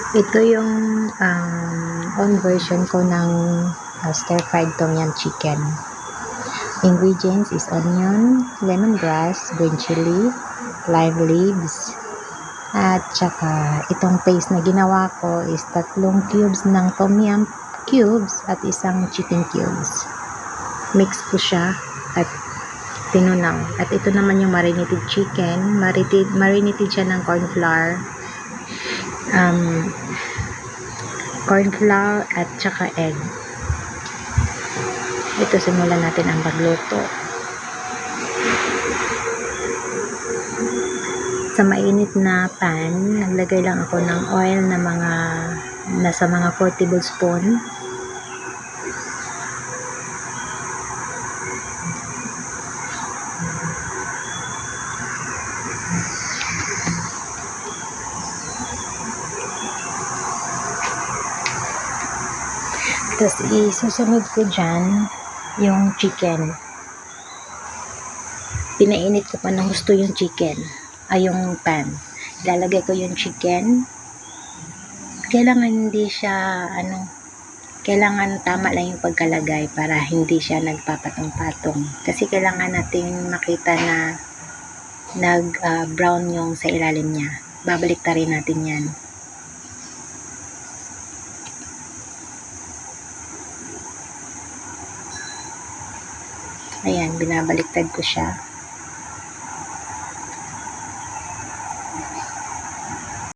Ito yung own version ko ng stir-fried tom yum chicken. Ingredients is onion, lemongrass, green chili, lime leaves, at saka itong paste na ginawa ko is 3 cubes ng tom yum cubes at 1 chicken cubes. Mix ko siya at tinunaw. At ito naman yung marinated chicken. Marinated siya ng corn flour at saka egg. Ito, simulan natin ang pagluto. Sa mainit na pan, naglagay lang ako ng oil na nasa mga 4 tablespoon. Tapos isusunod ko dyan yung chicken. Pinainit ko pa ng gusto yung chicken, yung pan. Ilalagay ko yung chicken. Kailangan hindi siya kailangan tama lang yung pagkalagay para hindi siya nagpapatong-patong. Kasi kailangan nating makita na brown yung sa ilalim niya. Babalik ta rin natin yan. Ayan, binabaliktad ko siya.